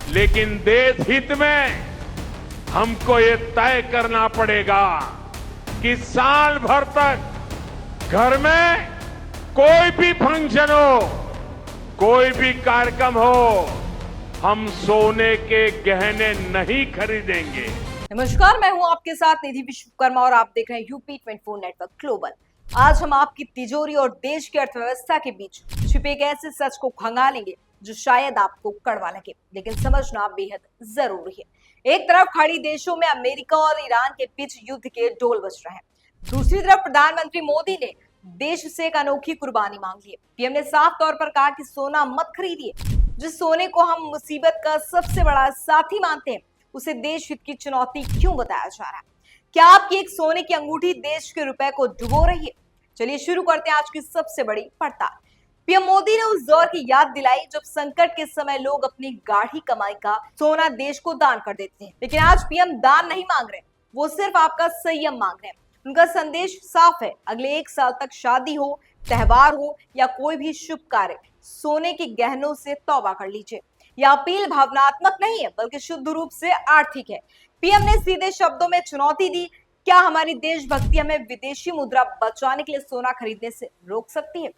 लेकिन देश हित में हमको ये तय करना पड़ेगा कि साल भर तक घर में कोई भी फंक्शन हो, कोई भी कार्यक्रम हो, हम सोने के गहने नहीं खरीदेंगे। नमस्कार, मैं हूं आपके साथ निधि विश्वकर्मा और आप देख रहे हैं यूपी 24 नेटवर्क ग्लोबल। आज हम आपकी तिजोरी और देश की अर्थव्यवस्था के बीच छिपे एक ऐसे सच को खंगालेंगे जो शायद आपको कड़वा लगे, लेकिन समझना बेहद जरूरी है। एक तरफ खड़ी देशों में अमेरिका और ईरान के बीच युद्ध के ढोल बज रहे हैं, दूसरी तरफ प्रधानमंत्री मोदी ने देश से एक अनोखी कुर्बानी मांग ली है। पीएम ने साफ तौर पर कहा कि सोना मत खरीदिए। जिस सोने को हम मुसीबत का सबसे बड़ा साथी मानते हैं, उसे देश हित की चुनौती क्यों बताया जा रहा है? क्या आपकी एक सोने की अंगूठी देश के रुपए को डुबो रही है? चलिए शुरू करते हैं आज की सबसे बड़ी पड़ताल। पीएम मोदी ने उस दौर की याद दिलाई जब संकट के समय लोग अपनी गाढ़ी कमाई का सोना देश को दान कर देते हैं। लेकिन आज पीएम दान नहीं मांग रहे, वो सिर्फ आपका संयम मांग रहे हैं। उनका संदेश साफ है, अगले 1 साल तक शादी हो, त्योहार हो या कोई भी शुभ कार्य, सोने के गहनों से तौबा कर लीजिए। यह अपील भावनात्मक नहीं है बल्कि शुद्ध रूप से आर्थिक है। पीएम ने सीधे शब्दों में चुनौती दी, क्या हमारी देशभक्ति हमें विदेशी मुद्रा बचाने के लिए सोना खरीदने से रोक सकती है?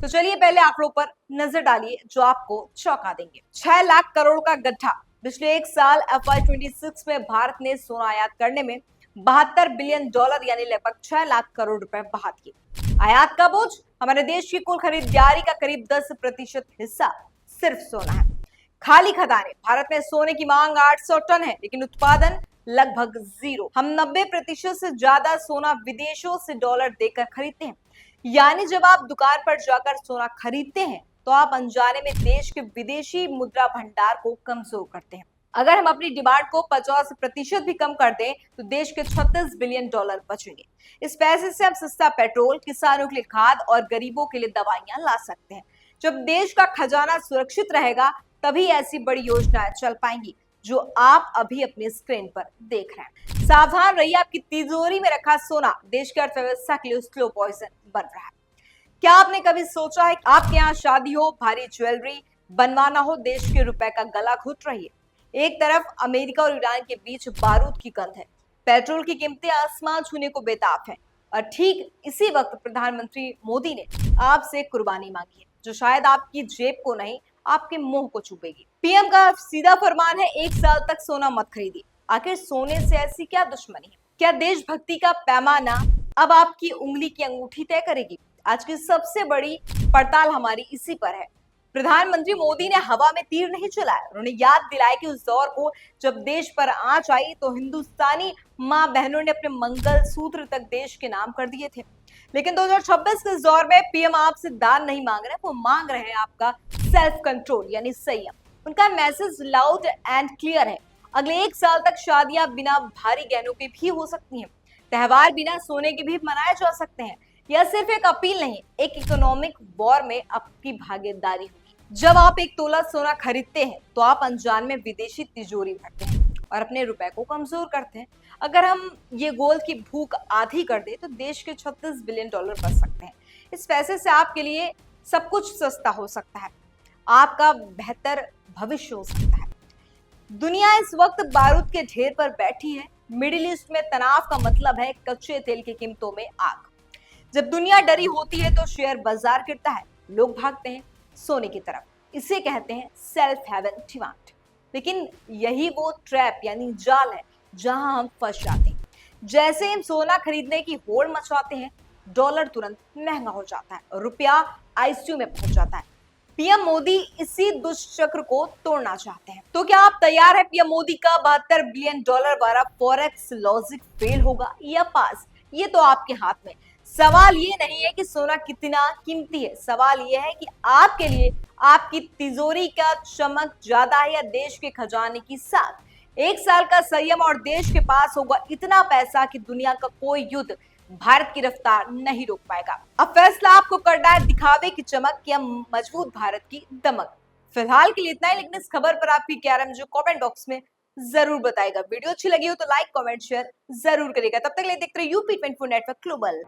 तो चलिए पहले आंकड़ों पर नजर डालिए जो आपको चौंका देंगे। 6 लाख करोड़ का गड्ढा। पिछले 1 साल FY26 में भारत ने सोना आयात करने में $72 बिलियन यानी लगभग 6 लाख करोड़ रुपए बहा दिए। आयात का बोझ, हमारे देश की कुल खरीदारी का करीब 10% हिस्सा सिर्फ सोना है। खाली खदानें, भारत में सोने की मांग 800 टन है लेकिन उत्पादन लगभग 0। हम 90% से ज्यादा सोना विदेशों से डॉलर देकर खरीदते हैं। यानी जब आप दुकान पर जाकर सोना खरीदते हैं तो आप अनजाने में देश के विदेशी मुद्रा भंडार को कमजोर करते हैं। अगर हम अपनी डिमांड को 50% भी कम कर दें तो देश के $36 बिलियन बचेंगे। इस पैसे से हम सस्ता पेट्रोल, किसानों के लिए खाद और गरीबों के लिए दवाइयां ला सकते हैं। जब देश का खजाना सुरक्षित रहेगा तभी ऐसी बड़ी योजनाएं चल पाएंगी जो आप अभी अपने स्क्रीन पर देख रहे हैं। सावधान रहिए, आपकी तिजोरी में रखा सोना देश की अर्थव्यवस्था के लिए स्लो पॉइजन बन रहा है। क्या आपने कभी सोचा है आपके यहाँ शादी हो, भारी ज्वेलरी बनवाना हो, देश के रुपए का गला घुट रही है? एक तरफ अमेरिका और ईरान के बीच बारूद की गंध है, पेट्रोल की कीमतें आसमान छूने को बेताब है और ठीक इसी वक्त प्रधानमंत्री मोदी ने आपसे कुर्बानी मांगी है जो शायद आपकी जेब को नहीं, आपके मुंह को चुभेगी। पीएम का सीधा फरमान है, 1 साल तक सोना मत खरीदिए। आखिर सोने से ऐसी क्या दुश्मनी है? क्या देशभक्ति का पैमाना अब आपकी उंगली की अंगूठी तय करेगी? आज की सबसे बड़ी पड़ताल हमारी इसी पर है। प्रधानमंत्री मोदी ने हवा में तीर नहीं चलाया, उन्होंने याद दिलाया कि उस दौर को जब देश पर आंच आई तो हिंदुस्तानी माँ बहनों ने अपने मंगल सूत्र तक देश के नाम कर दिए थे। लेकिन 2026 के इस दौर में पीएम आपसे दान नहीं मांग रहे, वो मांग रहे हैं आपका सेल्फ कंट्रोल यानी संयम। उनका मैसेज लाउड एंड क्लियर है, अगले 1 साल तक शादियां बिना भारी गहनों के भी हो सकती हैं, त्योहार बिना सोने के भी मनाए जा सकते हैं। यह सिर्फ एक अपील नहीं, एक इकोनॉमिक वॉर में आपकी भागीदारी होगी। जब आप 1 तोला सोना खरीदते हैं तो आप अनजान में विदेशी तिजोरी भरते हैं और अपने रुपए को कमजोर करते हैं। अगर हम ये गोल्ड की भूख आधी कर दे तो देश के $36 बिलियन बच सकते हैं। इस पैसे से आपके लिए सब कुछ सस्ता हो सकता है, आपका बेहतर भविष्य हो सकता है। दुनिया इस वक्त बारूद के ढेर पर बैठी है। मिडिल ईस्ट में तनाव का मतलब है कच्चे तेल की कीमतों में आग। जब दुनिया डरी होती है तो शेयर बाजार गिरता है, लोग भागते हैं सोने की तरफ। इसे कहते हैं सेल्फ हेवन डिमांड। लेकिन यही वो ट्रैप यानी जाल है जहां हम फंस जाते हैं। जैसे हम सोना खरीदने की होड़ मचाते हैं, डॉलर तुरंत महंगा हो जाता है और रुपया आईसीयू में पहुंच जाता है। पीएम मोदी इसी दुष्चक्र को तोड़ना चाहते हैं। तो क्या आप तैयार है पीएम मोदी का $72 बिलियन वाला फॉरेक्स लॉजिक फेल होगा या पास? ये तो आपके हाथ में। सवाल ये नहीं है कि सोना कितना कीमती है, सवाल ये है कि आपके लिए आपकी तिजोरी का चमक ज्यादा है या देश के खजाने की साख। 1 साल का संयम और देश के पास होगा इतना पैसा कि दुनिया का कोई युद्ध भारत की रफ्तार नहीं रोक पाएगा। अब फैसला आपको करना है, दिखावे की चमक या मजबूत भारत की दमक। फिलहाल के लिए इतना ही, लेकिन इस खबर पर आपकी क्या राय है मुझे कमेंट बॉक्स में जरूर बताएगा। वीडियो अच्छी लगी हो तो लाइक, कमेंट, शेयर जरूर करेगा। तब तक के लिए देखते रहिए यूपी 24 नेटवर्क ग्लोबल।